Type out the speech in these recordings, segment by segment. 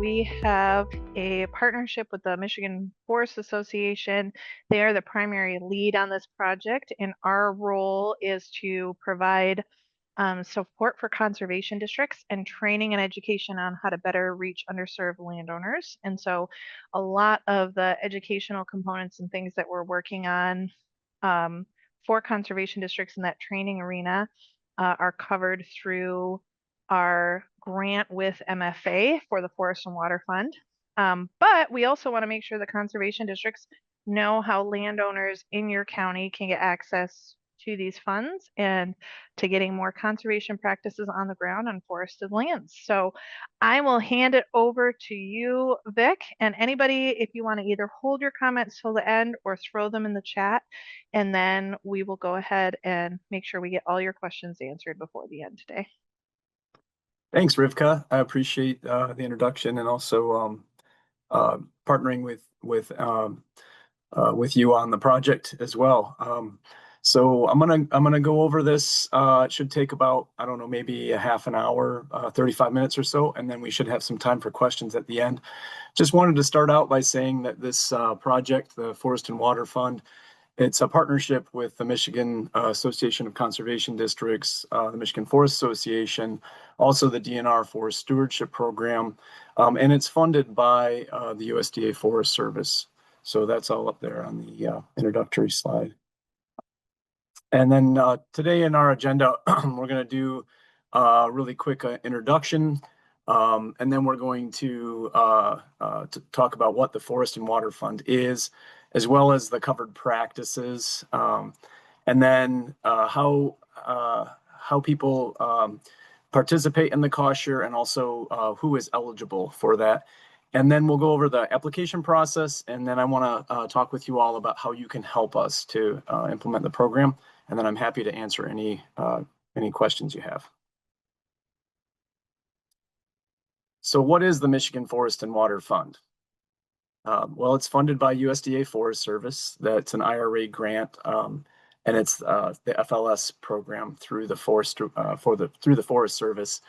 we have a partnership with the Michigan Forest Association. They are the primary lead on this project, and our role is to provide support for conservation districts and training and education on how to better reach underserved landowners. And so a lot of the educational components and things that we're working on for conservation districts in that training arena are covered through our grant with MFA for the Forest and Water Fund. But we also want to make sure the conservation districts know how landowners in your county can get access to these funds and to getting more conservation practices on the ground on forested lands. So I will hand it over to you, Vic, and anybody, if you want to either hold your comments till the end or throw them in the chat, and then we will go ahead and make sure we get all your questions answered before the end today. Thanks, Rivka. I appreciate the introduction and also partnering with you on the project as well. So I'm gonna go over this. It should take about, I don't know, maybe a half an hour, 35 minutes or so, and then we should have some time for questions at the end. Just wanted to start out by saying that this project, the Forest and Water Fund, it's a partnership with the Michigan Association of Conservation Districts, the Michigan Forest Association, also the DNR Forest Stewardship Program, and it's funded by the USDA Forest Service. So that's all up there on the introductory slide. And then today in our agenda, we're going to do a really quick introduction, and then we're going to talk about what the Forest and Water Fund is, as well as the covered practices, and then how people participate in the cost share, and also who is eligible for that. And then we'll go over the application process, and then I want to talk with you all about how you can help us to implement the program, and then I'm happy to answer any questions you have. So what is the Michigan Forest and Water Fund? Well, it's funded by USDA Forest Service. That's an IRA grant, and it's the FLS program through the Forest through the Forest Service.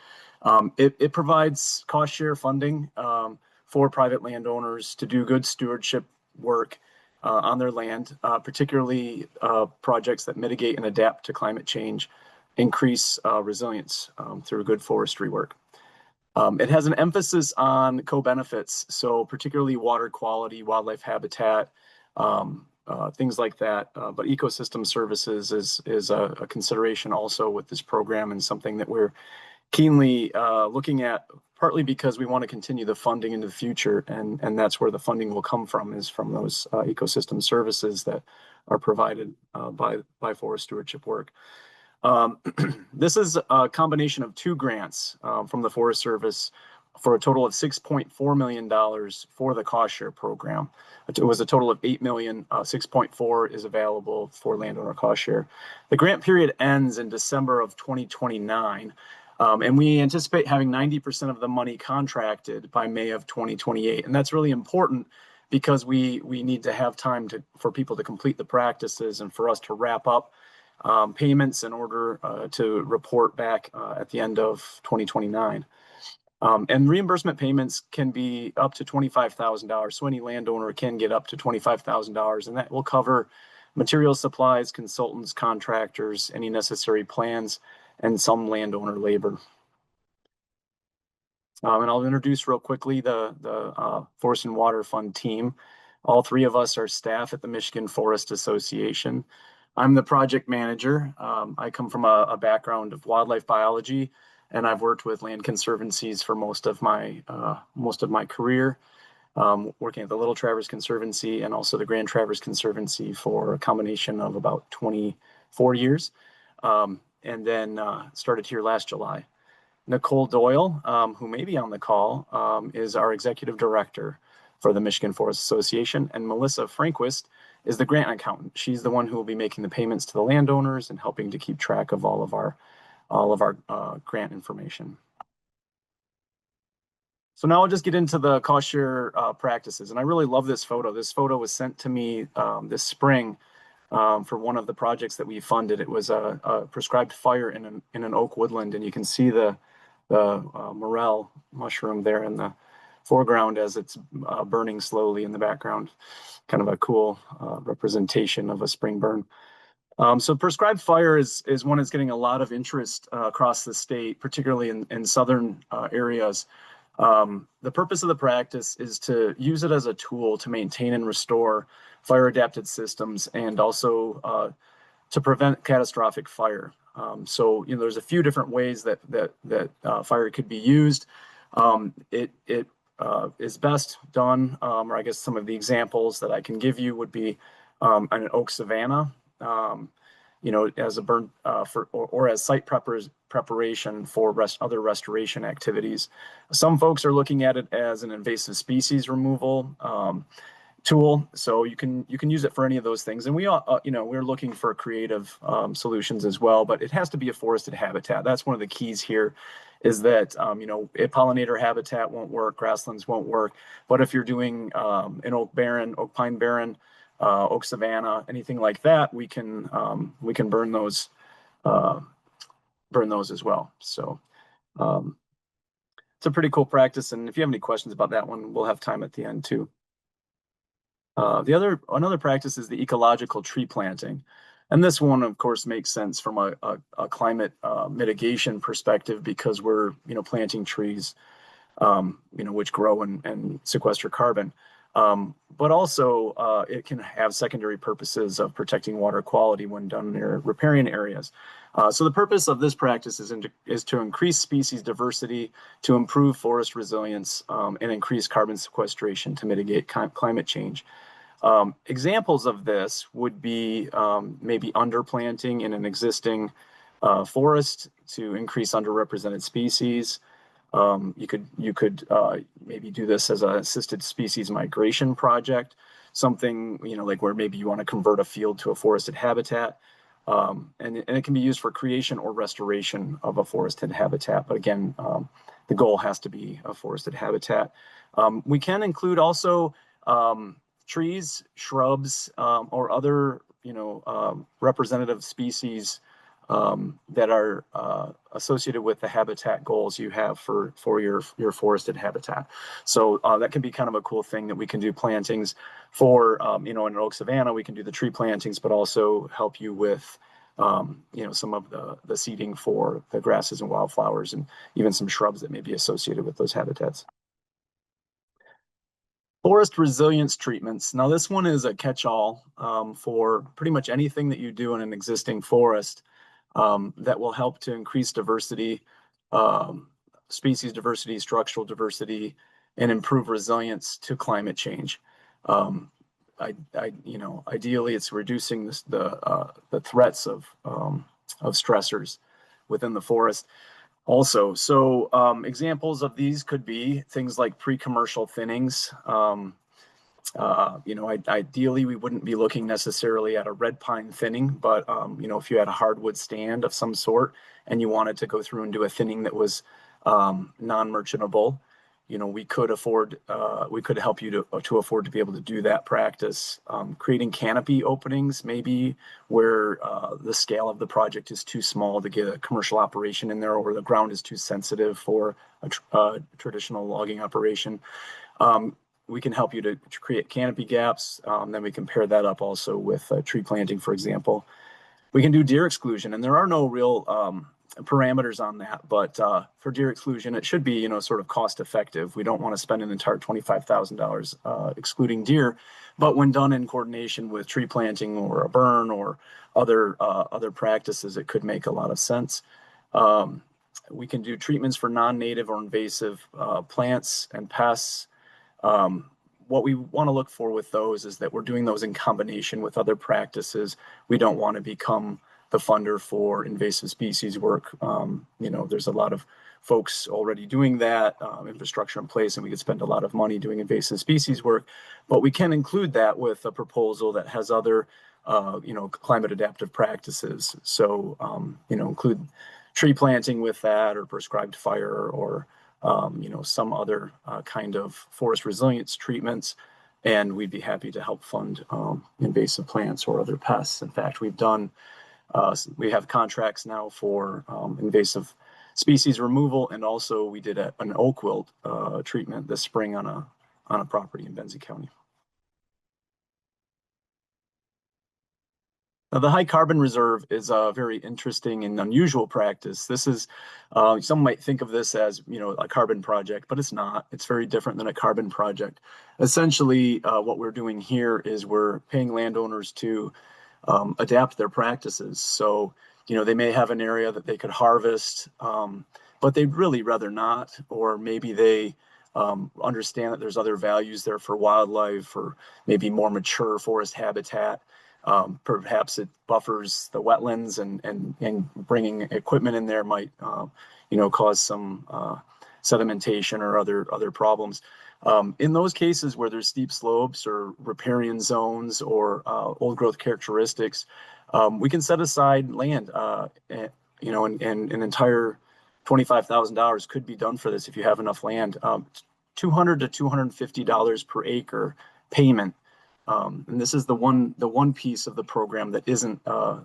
It provides cost share funding for private landowners to do good stewardship work on their land, particularly projects that mitigate and adapt to climate change, increase resilience through good forestry work. It has an emphasis on co-benefits, so particularly water quality, wildlife habitat, things like that. But ecosystem services is a consideration also with this program, and something that we're keenly looking at, partly because we want to continue the funding into the future, and that's where the funding will come from, is from those ecosystem services that are provided by forest stewardship work. This is a combination of two grants from the Forest Service for a total of $6.4 million for the cost share program. It was a total of $8 million. 6.4 is available for landowner cost share. The grant period ends in December of 2029, and we anticipate having 90% of the money contracted by May of 2028. And that's really important because we need to have time for people to complete the practices and for us to wrap up payments in order to report back at the end of 2029. And reimbursement payments can be up to $25,000. So any landowner can get up to $25,000, and that will cover material supplies, consultants, contractors, any necessary plans, and some landowner labor. And I'll introduce real quickly the Forest and Water Fund team. All three of us are staff at the Michigan Forest Association. I'm the project manager. I come from a background of wildlife biology, and I've worked with land conservancies for most of my career, working at the Little Traverse Conservancy and also the Grand Traverse Conservancy for a combination of about 24 years, and then started here last July. Nicole Doyle, who may be on the call, is our executive director for the Michigan Forest Association, and Melissa Franquist is the grant accountant. She's the one who will be making the payments to the landowners and helping to keep track of all of our grant information. So now I'll just get into the cost share practices, and I really love this photo. This photo was sent to me this spring for one of the projects that we funded. It was a prescribed fire in an oak woodland, and you can see the morel mushroom there in foreground as it's burning slowly in the background. Kind of a cool representation of a spring burn. So prescribed fire is one that's getting a lot of interest across the state, particularly in southern areas. The purpose of the practice is to use it as a tool to maintain and restore fire adapted systems and also to prevent catastrophic fire. So there's a few different ways that fire could be used. It is best done, or I guess some of the examples that I can give you would be an oak savanna, as a burn or as site preparation for other restoration activities. Some folks are looking at it as an invasive species removal tool, so you can use it for any of those things. And we all, we're looking for creative solutions as well, but it has to be a forested habitat. That's one of the keys here, is that a pollinator habitat won't work, grasslands won't work. But if you're doing an oak pine barren, oak savanna, anything like that, we can burn those as well. So it's a pretty cool practice. And if you have any questions about that one, we'll have time at the end too. Another practice is the ecological tree planting. And this one, of course, makes sense from a climate mitigation perspective, because we're, planting trees, which grow and sequester carbon. But also it can have secondary purposes of protecting water quality when done near riparian areas. So the purpose of this practice is to increase species diversity, to improve forest resilience, and increase carbon sequestration to mitigate climate change. Examples of this would be maybe underplanting in an existing forest to increase underrepresented species. You could maybe do this as an assisted species migration project, something like where maybe you want to convert a field to a forested habitat, and it can be used for creation or restoration of a forested habitat. But again, the goal has to be a forested habitat. We can include also trees, shrubs, or other representative species that are associated with the habitat goals you have for your forested habitat. So that can be kind of a cool thing that we can do plantings for. In an oak savanna, we can do the tree plantings, but also help you with some of the seeding for the grasses and wildflowers, and even some shrubs that may be associated with those habitats. Forest resilience treatments. Now, this one is a catch-all for pretty much anything that you do in an existing forest that will help to increase diversity, species diversity, structural diversity, and improve resilience to climate change. Ideally, it's reducing the threats of stressors within the forest. Also, so examples of these could be things like pre-commercial thinnings. Ideally, we wouldn't be looking necessarily at a red pine thinning, but if you had a hardwood stand of some sort and you wanted to go through and do a thinning that was non-merchantable, we could help you to afford to be able to do that practice. Creating canopy openings, maybe where the scale of the project is too small to get a commercial operation in there, or the ground is too sensitive for a traditional logging operation. We can help you to create canopy gaps. Then we can pair that up also with tree planting, for example. We can do deer exclusion, and there are no real parameters on that, but for deer exclusion, it should be, sort of cost effective. We don't want to spend an entire $25,000 excluding deer, but when done in coordination with tree planting or a burn or other practices, it could make a lot of sense. We can do treatments for non-native or invasive plants and pests. What we want to look for with those is that we're doing those in combination with other practices. We don't want to become the funder for invasive species work. There's a lot of folks already doing that, infrastructure in place, and we could spend a lot of money doing invasive species work, but we can include that with a proposal that has other, climate adaptive practices. So, include tree planting with that, or prescribed fire, or some other kind of forest resilience treatments, and we'd be happy to help fund invasive plants or other pests. In fact, we have contracts now for invasive species removal, and also we did an oak wilt treatment this spring on a property in Benzie County. Now, the high carbon reserve is a very interesting and unusual practice. This is, some might think of this as, a carbon project, but it's not. It's very different than a carbon project. Essentially, what we're doing here is we're paying landowners to adapt their practices. So, they may have an area that they could harvest, but they'd really rather not, or maybe they understand that there's other values there for wildlife or maybe more mature forest habitat. Perhaps it buffers the wetlands, and bringing equipment in there might, cause some sedimentation or other problems. In those cases where there's steep slopes or riparian zones or old growth characteristics, we can set aside land, and an entire $25,000 could be done for this if you have enough land. $200 to $250 per acre payment. And this is the one piece of the program that isn't a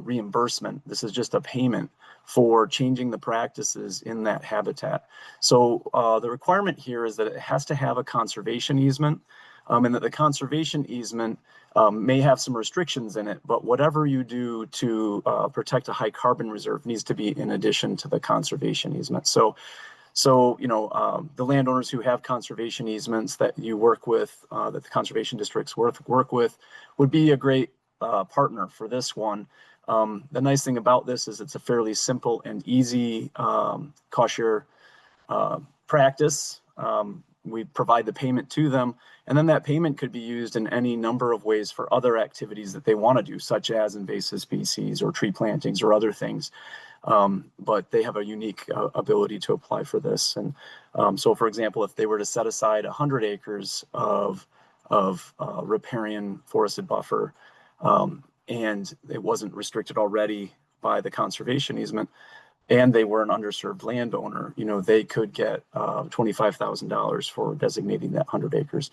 reimbursement. This is just a payment for changing the practices in that habitat. So the requirement here is that it has to have a conservation easement, and that the conservation easement may have some restrictions in it, but whatever you do to protect a high carbon reserve needs to be in addition to the conservation easement. So the landowners who have conservation easements that you work with, that the conservation districts work with, would be a great partner for this one. The nice thing about this is it's a fairly simple and easy cost share practice. We provide the payment to them, and then that payment could be used in any number of ways for other activities that they want to do, such as invasive species or tree plantings or other things. But they have a unique ability to apply for this. And so, for example, if they were to set aside 100 acres of riparian forested buffer, and it wasn't restricted already by the conservation easement, and they were an underserved landowner, they could get $25,000 for designating that 100 acres.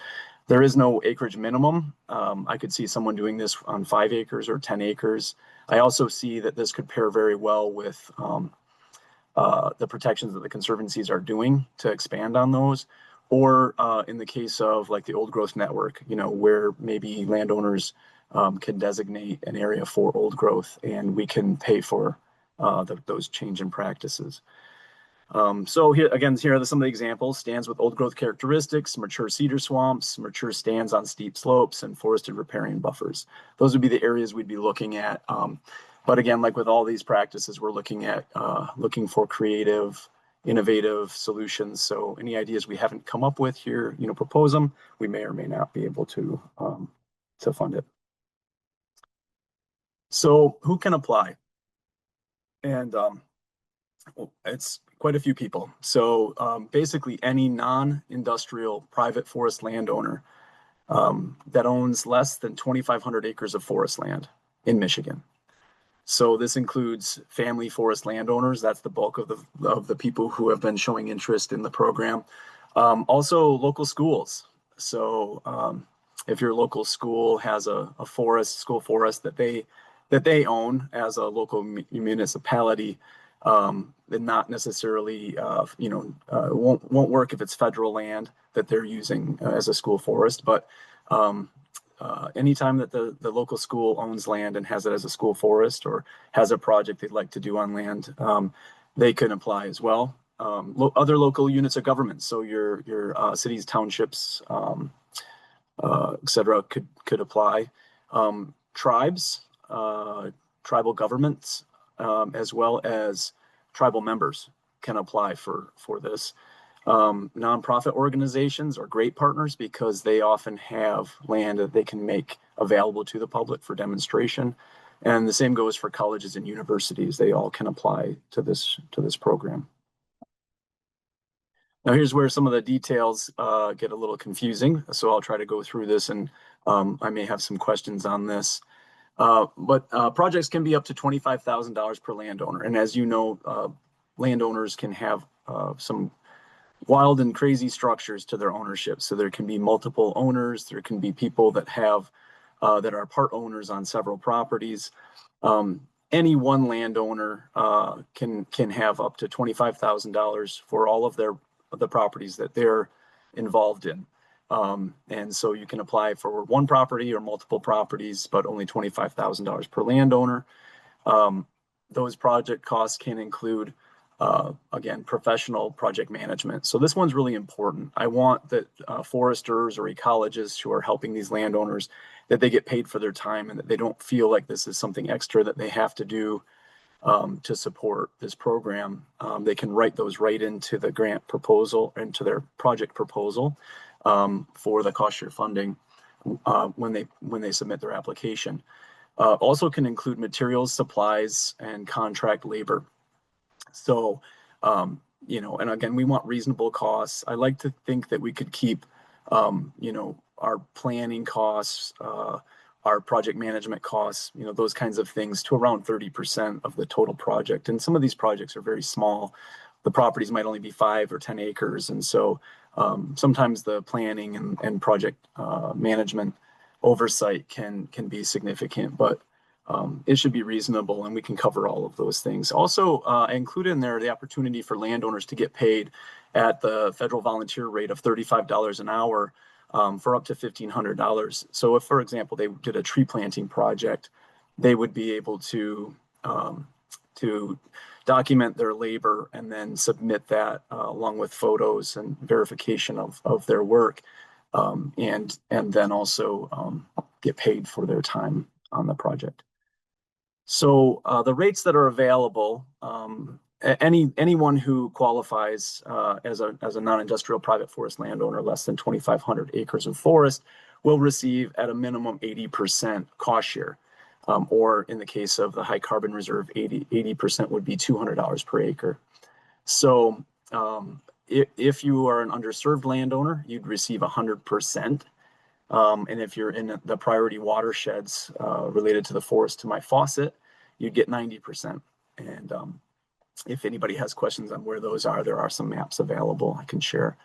There is no acreage minimum. I could see someone doing this on 5 acres or 10 acres. I also see that this could pair very well with the protections that the conservancies are doing to expand on those, or in the case of like the old growth network, where maybe landowners can designate an area for old growth, and we can pay for those change in practices. So here are some of the examples: stands with old growth characteristics, mature cedar swamps, mature stands on steep slopes, and forested riparian buffers. Those would be the areas we'd be looking at. But again, like with all these practices, we're looking for creative, innovative solutions. So any ideas we haven't come up with here, propose them. We may or may not be able to fund it. So who can apply? And it's quite a few people. So basically any non-industrial private forest landowner that owns less than 2,500 acres of forest land in Michigan. So this includes family forest landowners. That's the bulk of the people who have been showing interest in the program. Also local schools. So if your local school has a school forest that they own as a local municipality, and not necessarily, won't work if it's federal land that they're using as a school forest. But anytime that the local school owns land and has it as a school forest, or has a project they'd like to do on land, they can apply as well. Other local units of government, so your cities, townships, etc., could apply. Tribes, tribal governments, as well as tribal members can apply for this. Nonprofit organizations are great partners because they often have land that they can make available to the public for demonstration. And the same goes for colleges and universities. They all can apply to this program. Now here's where some of the details get a little confusing. So I'll try to go through this, and I may have some questions on this. But projects can be up to $25,000 per landowner. And as you know, landowners can have some wild and crazy structures to their ownership. So there can be multiple owners. There can be people that have that are part owners on several properties. any one landowner can have up to $25,000 for all of the properties that they're involved in. And so you can apply for one property or multiple properties, but only $25,000 per landowner. Um, those project costs can include, again, professional project management. So this one's really important. I want that foresters or ecologists who are helping these landowners, that they get paid for their time and that they don't feel like this is something extra that they have to do to support this program. They can write those right into the grant proposal, into their project proposal for the cost share funding when they submit their application. Also can include materials, supplies, and contract labor. So, and again, we want reasonable costs. I like to think that we could keep, our planning costs, our project management costs, those kinds of things to around 30% of the total project. And some of these projects are very small. The properties might only be 5 or 10 acres. And so sometimes the planning and project management oversight can be significant, but it should be reasonable and we can cover all of those things. Also, I included in there the opportunity for landowners to get paid at the federal volunteer rate of $35 an hour for up to $1,500. So if, for example, they did a tree planting project, they would be able to document their labor and then submit that along with photos and verification of their work, and then also get paid for their time on the project. So the rates that are available, anyone who qualifies as a non-industrial private forest landowner, less than 2,500 acres of forest, will receive at a minimum 80% cost share. Or in the case of the high carbon reserve, 80% would be $200 per acre. So if you are an underserved landowner, you'd receive 100%. And if you're in the priority watersheds related to the forest to my faucet, you'd get 90%. And if anybody has questions on where those are, there are some maps available I can share.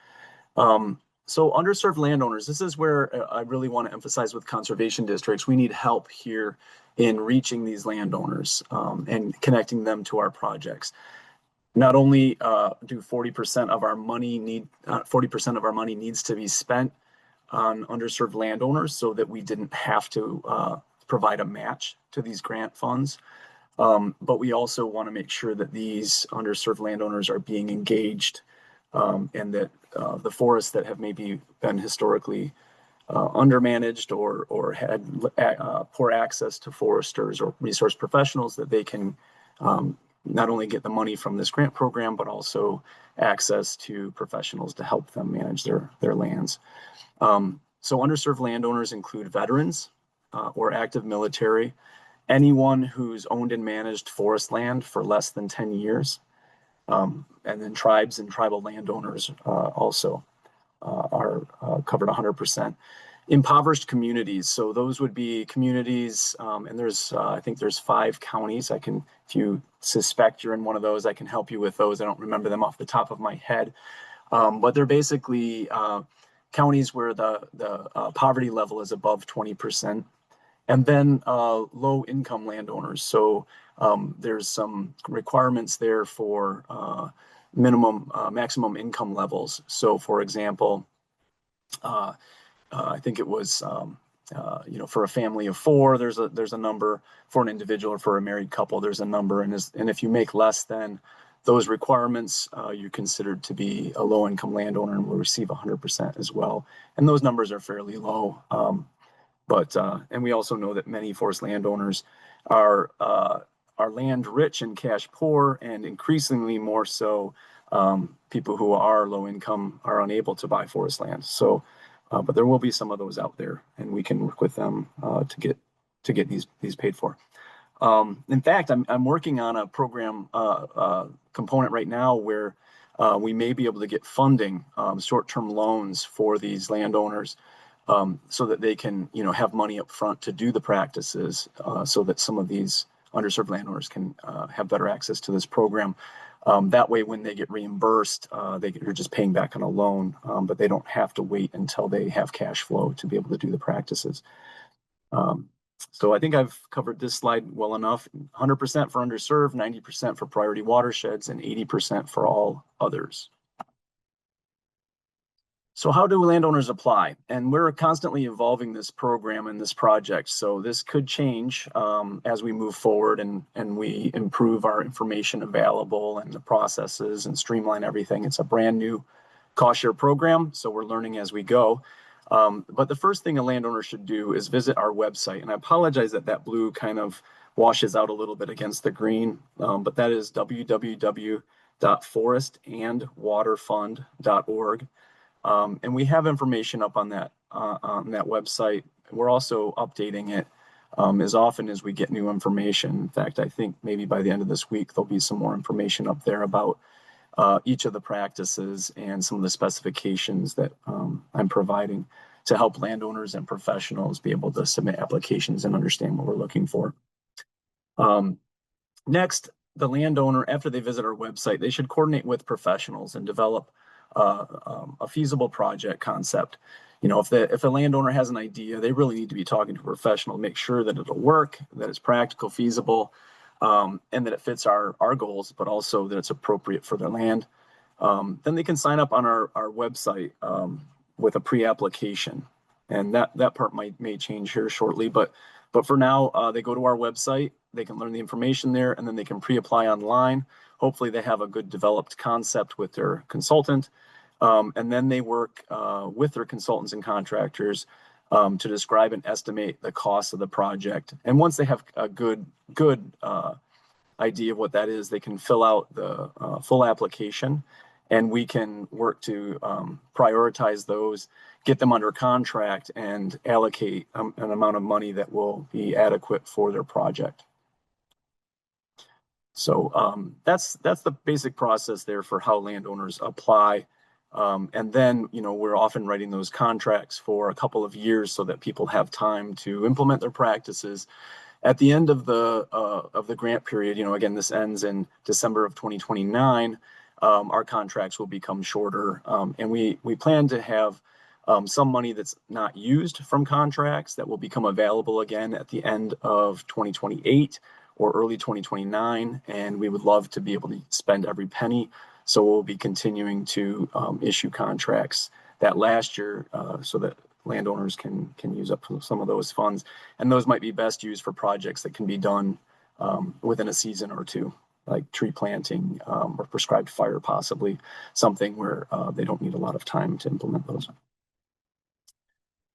So underserved landowners, this is where I really want to emphasize with conservation districts, we need help here in reaching these landowners and connecting them to our projects. Not only do 40% of our money needs to be spent on underserved landowners so that we didn't have to provide a match to these grant funds. But we also want to make sure that these underserved landowners are being engaged and that the forests that have maybe been historically undermanaged or had poor access to foresters or resource professionals, that they can not only get the money from this grant program, but also access to professionals to help them manage their lands. So underserved landowners include veterans or active military, anyone who's owned and managed forest land for less than 10 years, and then tribes and tribal landowners also are covered 100%. Impoverished communities, so those would be communities, and I think there's 5 counties. If you suspect you're in one of those, I can help you with those. I don't remember them off the top of my head, but they're basically counties where the poverty level is above 20%. And then low income landowners. So there's some requirements there for maximum income levels. So for example, I think it was, for a family of 4, there's a number. For an individual or for a married couple, there's a number. And if you make less than those requirements, you're considered to be a low income landowner and will receive 100% as well. And those numbers are fairly low. And we also know that many forest landowners are land rich and cash poor, and increasingly more so, people who are low income are unable to buy forest land. So, but there will be some of those out there, and we can work with them to get these paid for. In fact, I'm working on a program component right now where we may be able to get funding, short-term loans for these landowners. So that they can, have money up front to do the practices, so that some of these underserved landowners can have better access to this program. That way, when they get reimbursed, they're just paying back on a loan, but they don't have to wait until they have cash flow to be able to do the practices. So I think I've covered this slide well enough. 100% for underserved, 90% for priority watersheds, and 80% for all others. So how do landowners apply? And we're constantly evolving this program and this project. So this could change as we move forward and we improve our information available and the processes and streamline everything. It's a brand new cost share program, so we're learning as we go. But the first thing a landowner should do is visit our website. And I apologize that that blue kind of washes out a little bit against the green, but that is www.forestandwaterfund.org. And we have information up on that website. We're also updating it as often as we get new information. In fact, I think maybe by the end of this week, there'll be some more information up there about each of the practices and some of the specifications that I'm providing to help landowners and professionals be able to submit applications and understand what we're looking for. Next, the landowner, after they visit our website, they should coordinate with professionals and develop a feasible project concept. You know, if a landowner has an idea, they really need to be talking to a professional to make sure that it'll work, that it's practical, feasible, and that it fits our goals, but also that it's appropriate for their land. Then they can sign up on our website with a pre-application, and that part may change here shortly. But for now, they go to our website, they can learn the information there, and then they can pre-apply online. Hopefully, they have a good developed concept with their consultant, and then they work with their consultants and contractors to describe and estimate the cost of the project. And once they have a good idea of what that is, they can fill out the full application, and we can work to prioritize those, get them under contract, and allocate an amount of money that will be adequate for their project. So that's the basic process there for how landowners apply. And then, you know, we're often writing those contracts for a couple of years so that people have time to implement their practices. At the end of the grant period, you know, again, this ends in December of 2029. Our contracts will become shorter, and we plan to have some money that's not used from contracts that will become available again at the end of 2028 or early 2029, and we would love to be able to spend every penny. So we'll be continuing to issue contracts that last year so that landowners can use up some of those funds, and those might be best used for projects that can be done within a season or two, like tree planting or prescribed fire, possibly something where they don't need a lot of time to implement those.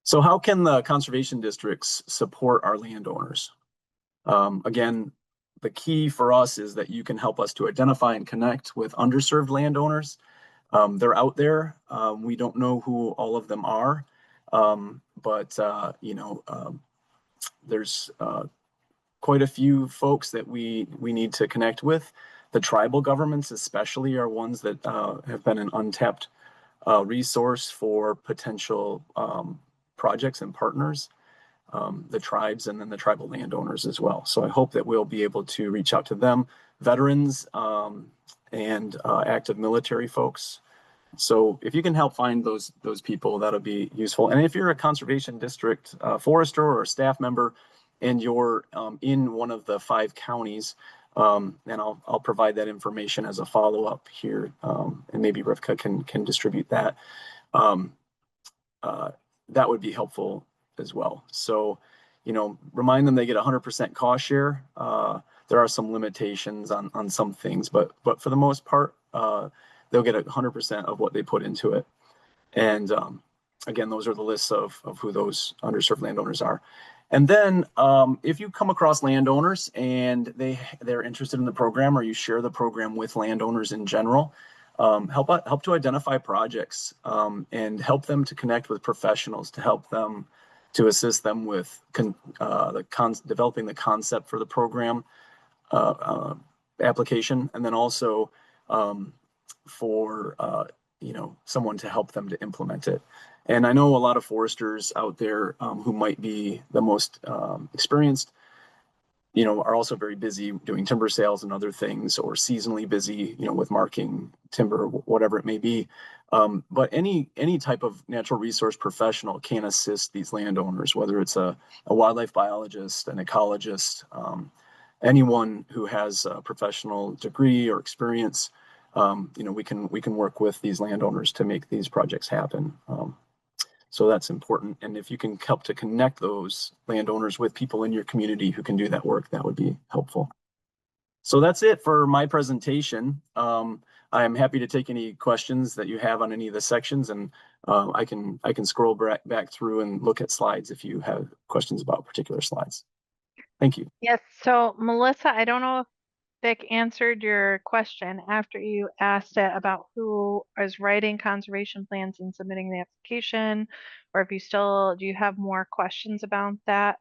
So how can the conservation districts support our landowners? Again, the key for us is that you can help us to identify and connect with underserved landowners. They're out there. We don't know who all of them are, but you know, there's quite a few folks that we need to connect with. The tribal governments especially are ones that have been an untapped resource for potential projects and partners. The tribes and then the tribal landowners as well. So I hope that we'll be able to reach out to them, veterans and active military folks. So if you can help find those people, that'll be useful. And if you're a conservation district forester or a staff member and you're in one of the 5 counties, and I'll provide that information as a follow-up here, and maybe Rivka can distribute that. That would be helpful as well. So, you know, remind them they get 100% cost share. There are some limitations on some things, but for the most part, they'll get 100% of what they put into it. And again, those are the lists of who those underserved landowners are. And then if you come across landowners and they're interested in the program, or you share the program with landowners in general, help to identify projects and help them to connect with professionals to help them to assist them with developing the concept for the program application, and then also for you know, someone to help them to implement it. And I know a lot of foresters out there who might be the most experienced are also very busy doing timber sales and other things, or seasonally busy, with marking timber, whatever it may be. But any type of natural resource professional can assist these landowners, whether it's a wildlife biologist, an ecologist, anyone who has a professional degree or experience. We can work with these landowners to make these projects happen. So that's important. And if you can help to connect those landowners with people in your community who can do that work, that would be helpful. So that's it for my presentation. I'm happy to take any questions that you have on any of the sections, and I can scroll back through and look at slides if you have questions about particular slides. Thank you. Yes, so Melissa, I don't know if Vic answered your question after you asked it about who is writing conservation plans and submitting the application, or if you still, do you have more questions about that?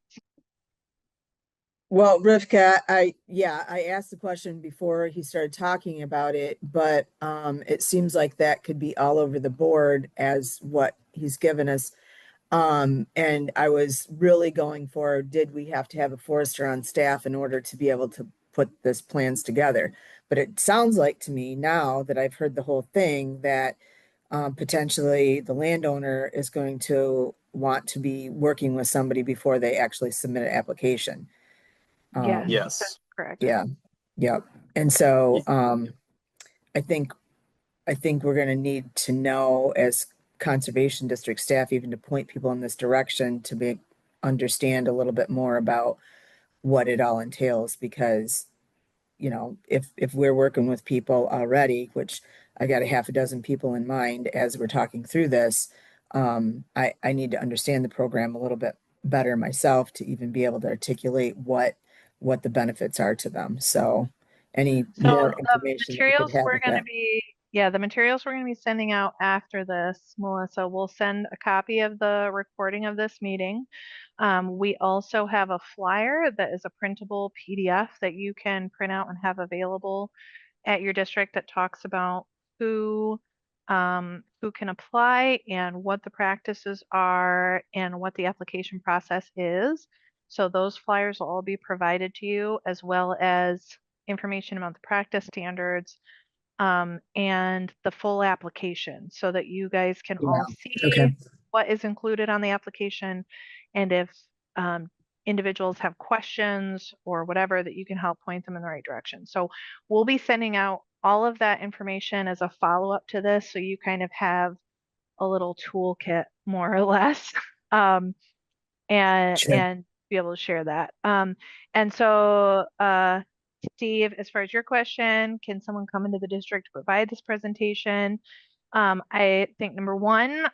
Well, Rivka, I asked the question before he started talking about it, but it seems like that could be all over the board as what he's given us. And I was really going for, did we have to have a forester on staff in order to be able to put this plans together? But it sounds like to me now that I've heard the whole thing that potentially the landowner is going to want to be working with somebody before they actually submit an application. Yes, Yes. that's correct. Yeah, yeah. And so Y- I think I think we're going to need to know as conservation district staff, even to point people in this direction to be understand a little bit more about what it all entails. Because, if we're working with people already, which I got a half a dozen people in mind as we're talking through this, I need to understand the program a little bit better myself to even be able to articulate what the benefits are to them. So any So more the information that we could materials have we're with going to that. be, yeah, the materials we're going to be sending out after this, Melissa, we'll send a copy of the recording of this meeting. We also have a flyer that is a printable PDF that you can print out and have available at your district that talks about who who can apply and what the practices are and what the application process is. So those flyers will all be provided to you, as well as information about the practice standards, and the full application, so that you guys can Yeah. all see Okay. what is included on the application, and if um, individuals have questions or whatever, that you can help point them in the right direction. So we'll be sending out all of that information as a follow-up to this, so you kind of have a little toolkit, more or less, um, Sure. and be able to share that. And so, Steve, as far as your question, can someone come into the district to provide this presentation? I think number one,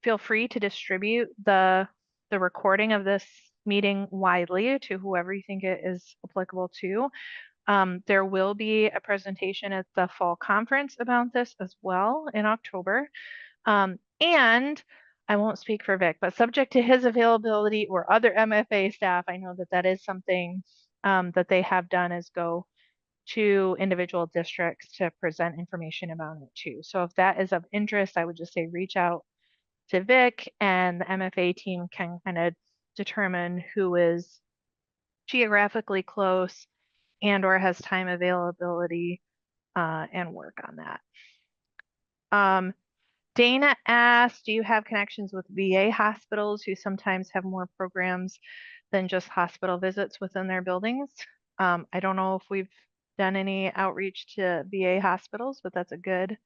feel free to distribute the recording of this meeting widely to whoever you think it is applicable to. There will be a presentation at the fall conference about this as well in October. And I won't speak for Vic, but subject to his availability or other MFA staff, I know that that is something that they have done, is go to individual districts to present information about it too. So if that is of interest, I would just say reach out to Vic, and the MFA team can kind of determine who is geographically close and or has time availability, and work on that. Um, Dana asked, do you have connections with VA hospitals who sometimes have more programs than just hospital visits within their buildings? I don't know if we've done any outreach to VA hospitals, but that's a good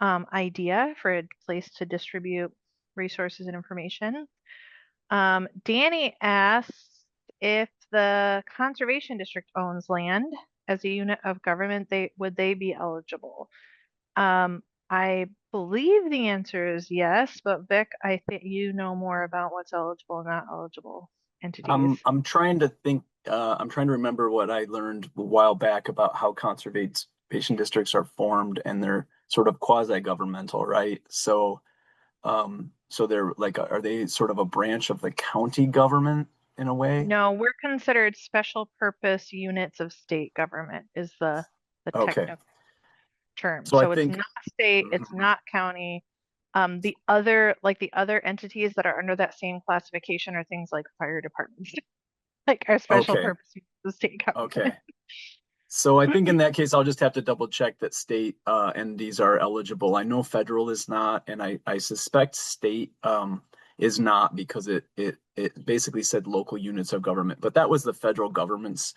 idea for a place to distribute resources and information. Danny asks, if the conservation district owns land as a unit of government, would they be eligible? I believe the answer is yes, but Vic, I think you know more about what's eligible and not eligible entities. I'm trying to think. I'm trying to remember what I learned a while back about how conservation districts are formed, and they're sort of quasi-governmental, right? So they're like, are they sort of a branch of the county government in a way? No, we're considered special purpose units of state government is the Okay. technical term. So I So it's think, not state, it's mhm. not county. The other entities that are under that same classification are things like fire departments. like our special Okay. purpose use of the state government. Okay. So I think in that case, I'll just have to double check that state entities are eligible. I know federal is not, and I suspect state is not because it basically said local units of government, but that was the federal government's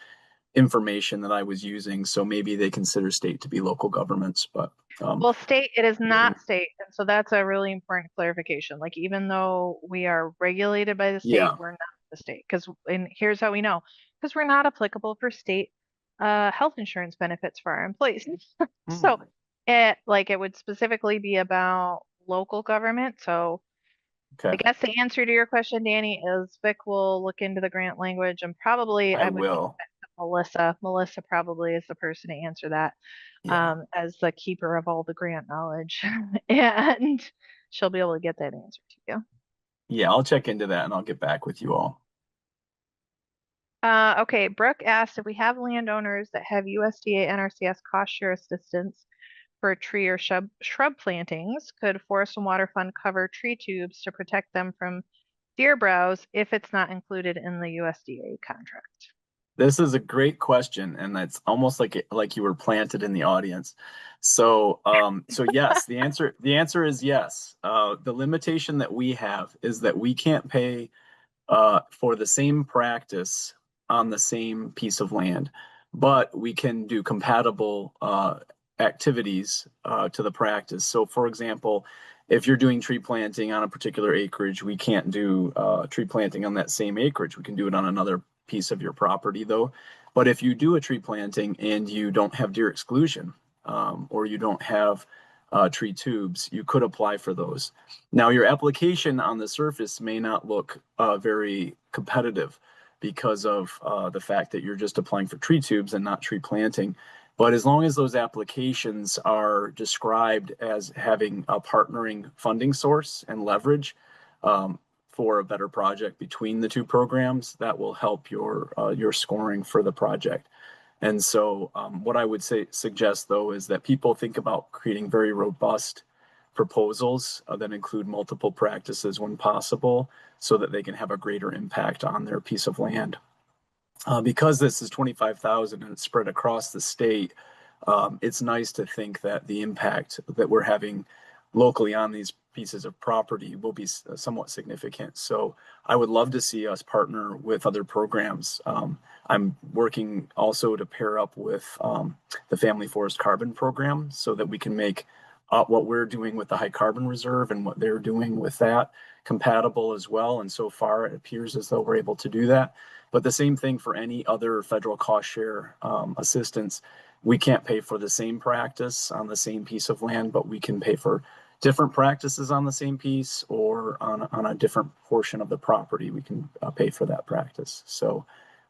information that I was using. So maybe they consider state to be local governments, but Well, state, it is we can, not state. And so that's a really important clarification. Like, even though we are regulated by the state, yeah. we're not the state. And here's how we know, because we're not applicable for state health insurance benefits for our employees. Hmm. So it would specifically be about local government. So I Okay. guess the answer to your question, Danny, is Vic will look into the grant language and probably I I would give will. that to Melissa. Melissa probably is the person to answer that Yeah. as the keeper of all the grant knowledge. And she'll be able to get that answer to you. Yeah, I'll check into that and I'll get back with you all. Okay, Brooke asked if we have landowners that have USDA NRCS cost share assistance for tree or shrub plantings, could Forest and Water Fund cover tree tubes to protect them from deer browse if it's not included in the USDA contract? This is a great question, and it's almost like you were planted in the audience. So yes, the answer is yes. The limitation that we have is that we can't pay for the same practice on the same piece of land, but we can do compatible activities to the practice. So, for example, if you're doing tree planting on a particular acreage, we can't do tree planting on that same acreage. We can do it on another piece of your property, though. But if you do a tree planting and you don't have deer exclusion, or you don't have tree tubes, you could apply for those. Now, your application on the surface may not look very competitive because of the fact that you're just applying for tree tubes and not tree planting. But as long as those applications are described as having a partnering funding source and leverage for a better project between the two programs, that will help your scoring for the project. And so, what I would suggest though is that people think about creating very robust proposals that include multiple practices when possible, so that they can have a greater impact on their piece of land. Because this is 25,000 and it's spread across the state, it's nice to think that the impact that we're having locally on these pieces of property will be somewhat significant. So I would love to see us partner with other programs. I'm working also to pair up with the Family Forest Carbon Program so that we can make what we're doing with the high carbon reserve and what they're doing with that compatible as well. And so far, it appears as though we're able to do that. But the same thing for any other federal cost share assistance. We can't pay for the same practice on the same piece of land, but we can pay for different practices on the same piece or on a different portion of the property. We can pay for that practice. So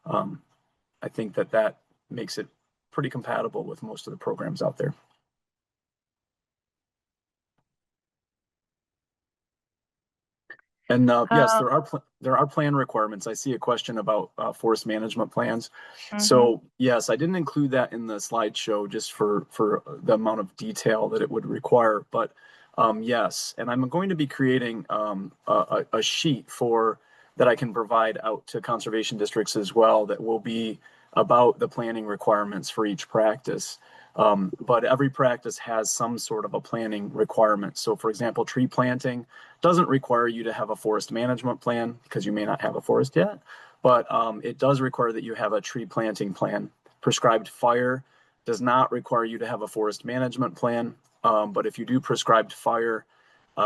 I think that makes it pretty compatible with most of the programs out there. And yes, Um, there are plan requirements. I see a question about forest management plans. mhm. So yes, I didn't include that in the slideshow just for the amount of detail that it would require. But yes, and I'm going to be creating a sheet for that I can provide out to conservation districts as well that will be about the planning requirements for each practice. But every practice has some sort of a planning requirement. So for example, tree planting doesn't require you to have a forest management plan because you may not have a forest yet, but it does require that you have a tree planting plan. Prescribed fire does not require you to have a forest management plan, but if you do prescribed fire,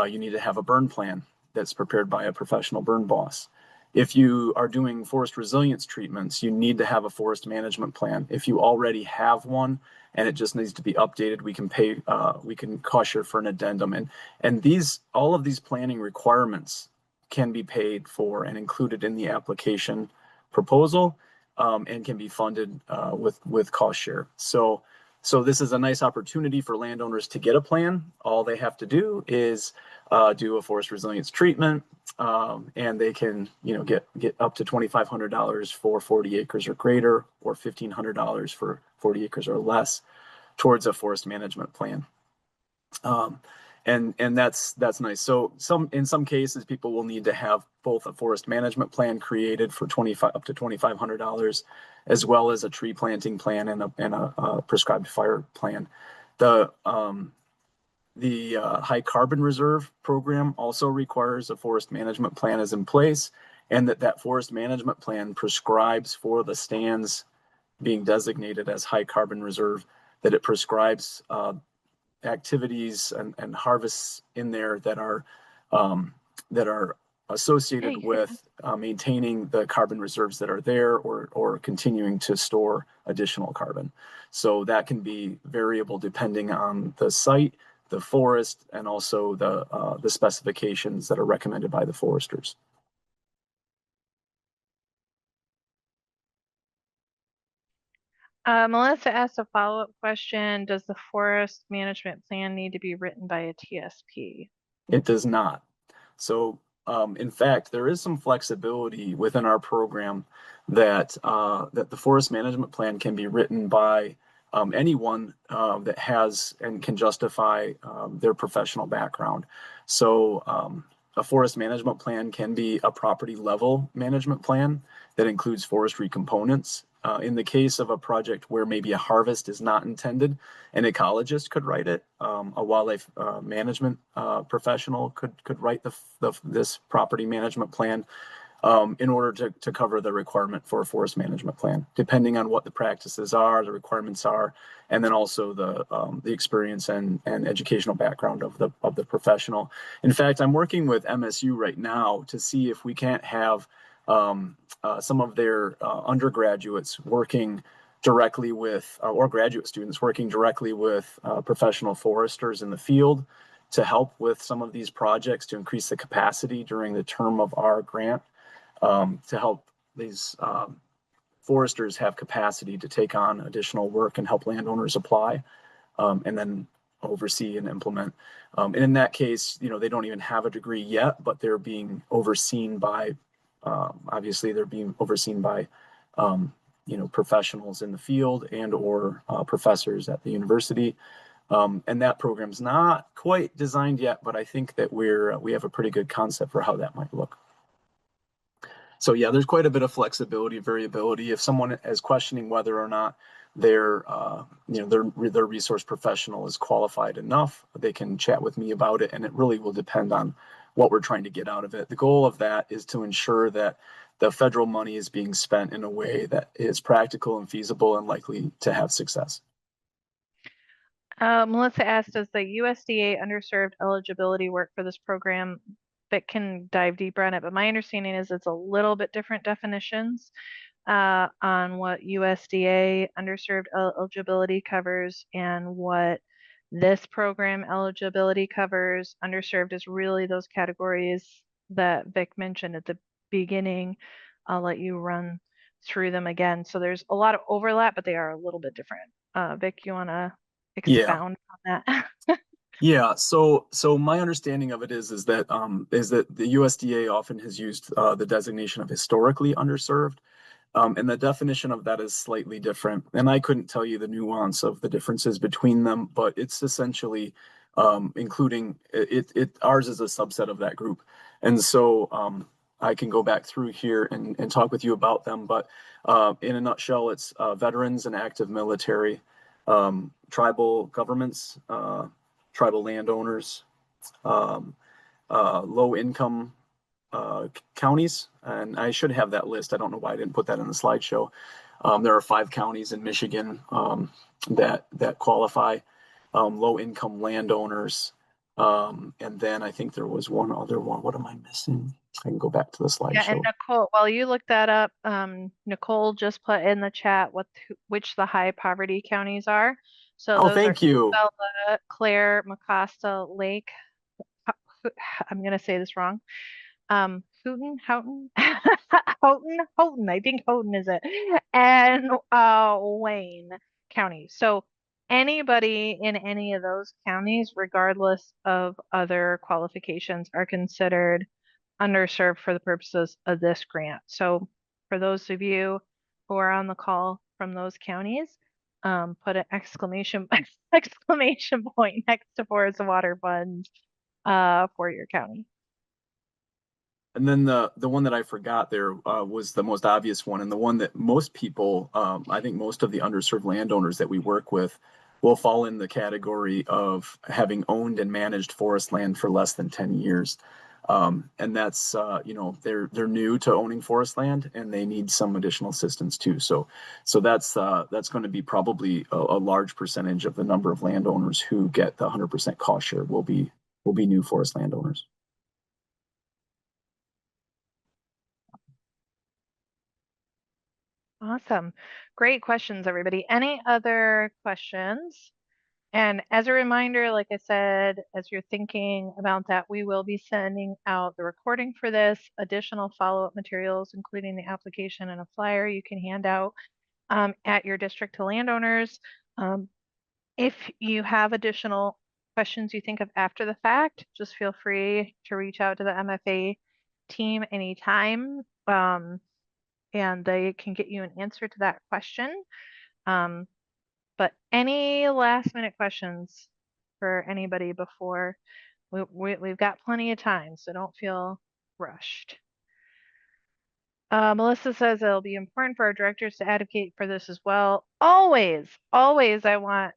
you need to have a burn plan that's prepared by a professional burn boss. If you are doing forest resilience treatments, you need to have a forest management plan. If you already have one and it just needs to be updated, we can cost share for an addendum. And all of these planning requirements can be paid for and included in the application proposal, and can be funded with cost share. So this is a nice opportunity for landowners to get a plan. All they have to do is do a forest resilience treatment, and they can, get up to $2,500 for 40 acres or greater, or $1,500 for 40 acres or less towards a forest management plan. Um, And that's nice. So in some cases, people will need to have both a forest management plan created for 25 up to $2,500, as well as a tree planting plan and a prescribed fire plan. The high carbon reserve program also requires a forest management plan is in place, and that forest management plan prescribes for the stands being designated as high carbon reserve, that it prescribes activities and harvests in there that are associated with maintaining the carbon reserves that are there, or continuing to store additional carbon. So that can be variable depending on the site, the forest, and also the specifications that are recommended by the foresters. Melissa asked a follow-up question. Does the forest management plan need to be written by a TSP? It does not. So, in fact, there is some flexibility within our program that the forest management plan can be written by anyone that has and can justify their professional background. So, a forest management plan can be a property level management plan that includes forestry components. In the case of a project where maybe a harvest is not intended, an ecologist could write it. A wildlife management professional could write this property management plan in order to cover the requirement for a forest management plan, depending on what the practices are, the requirements are, and then also the experience and educational background of the professional. In fact, I'm working with MSU right now to see if we can't have some of their undergraduates working directly with, or graduate students working directly with professional foresters in the field to help with some of these projects to increase the capacity during the term of our grant, to help these foresters have capacity to take on additional work and help landowners apply, and then oversee and implement. And in that case, they don't even have a degree yet, but they're being overseen by, obviously they're being overseen by, professionals in the field and/or professors at the university. And that program's not quite designed yet, but I think that we have a pretty good concept for how that might look. So yeah, there's quite a bit of flexibility, variability. If someone is questioning whether or not their resource professional is qualified enough, they can chat with me about it, and it really will depend on what we're trying to get out of it. The goal of that is to ensure that the federal money is being spent in a way that is practical and feasible and likely to have success. Melissa asked, does the USDA underserved eligibility work for this program? Vic can dive deeper on it, but my understanding is it's a little bit different definitions on what USDA underserved eligibility covers and what this program eligibility covers. Underserved is really those categories that Vic mentioned at the beginning. I'll let you run through them again. So there's a lot of overlap, but they are a little bit different. Vic, you want to Yeah. expound on that? Yeah, so my understanding of it is that the USDA often has used the designation of historically underserved, and the definition of that is slightly different. And I couldn't tell you the nuance of the differences between them, but it's essentially including it. Ours is a subset of that group, and so I can go back through here and talk with you about them. But in a nutshell, it's veterans and active military, tribal governments, tribal landowners, low income counties, and I should have that list. I don't know why I didn't put that in the slideshow. There are 5 counties in Michigan that qualify, low income landowners, and then I think there was one other one. What am I missing? I can go back to the Yeah, and slideshow. Nicole, while you look that up, Nicole just put in the chat which the high poverty counties are. So Oh, those are thank you. Isabella, Clare, Mecosta, Lake. I'm gonna say this wrong. Houghton, Houghton. I think Houghton is it, and Wayne County. So anybody in any of those counties, regardless of other qualifications, are considered underserved for the purposes of this grant. So for those of you who are on the call from those counties, put an exclamation point next to Forest and Water Fund for your county. And then the one that I forgot there was the most obvious one, and the one that most people, I think most of the underserved landowners that we work with, will fall in the category of having owned and managed forest land for less than 10 years. And that's they're new to owning forest land and they need some additional assistance too. So that's going to be probably a large percentage of the number of landowners who get the 100% cost share will be new forest landowners. Awesome. Great questions, everybody. Any other questions? And as a reminder, like I said, as you're thinking about that, we will be sending out the recording for this, additional follow-up materials, including the application and a flyer you can hand out at your district to landowners. If you have additional questions you think of after the fact, just feel free to reach out to the MFA team anytime, and they can get you an answer to that question. But any last minute questions for anybody before we've got plenty of time, so don't feel rushed. Melissa says it'll be important for our directors to advocate for this as well. Always, always, I want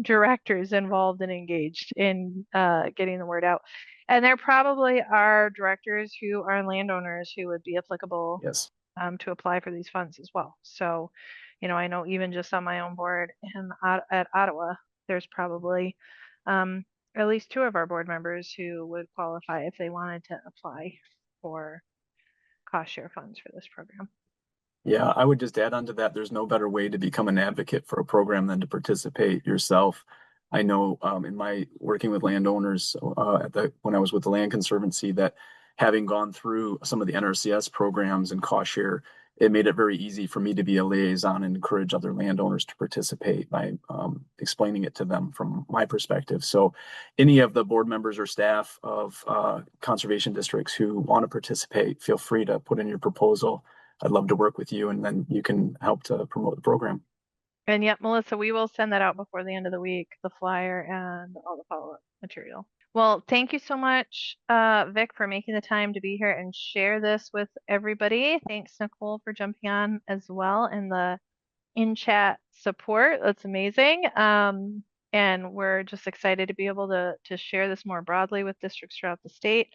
directors involved and engaged in getting the word out. And there probably are directors who are landowners who would be applicable Yes. to apply for these funds as well. So, I know even just on my own board at Ottawa, there's probably at least 2 of our board members who would qualify if they wanted to apply for cost share funds for this program. Yeah, I would just add on to that. There's no better way to become an advocate for a program than to participate yourself. I know in my working with landowners when I was with the Land Conservancy that having gone through some of the NRCS programs and cost share, it made it very easy for me to be a liaison and encourage other landowners to participate by explaining it to them from my perspective. So any of the board members or staff of conservation districts who want to participate, feel free to put in your proposal. I'd love to work with you, and then you can help to promote the program. And yep, Melissa, we will send that out before the end of the week, the flyer and all the follow-up material. Well, thank you so much, Vic, for making the time to be here and share this with everybody. Thanks, Nicole, for jumping on as well and the in-chat support. That's amazing. And we're just excited to be able to share this more broadly with districts throughout the state.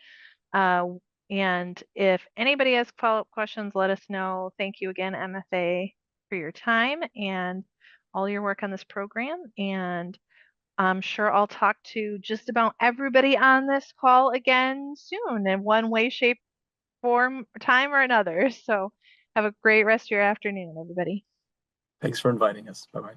And if anybody has follow-up questions, let us know. Thank you again, MFA, for your time and all your work on this program. And I'm sure I'll talk to just about everybody on this call again soon in one way, shape, form, time, or another. So have a great rest of your afternoon, everybody. Thanks for inviting us. Bye-bye.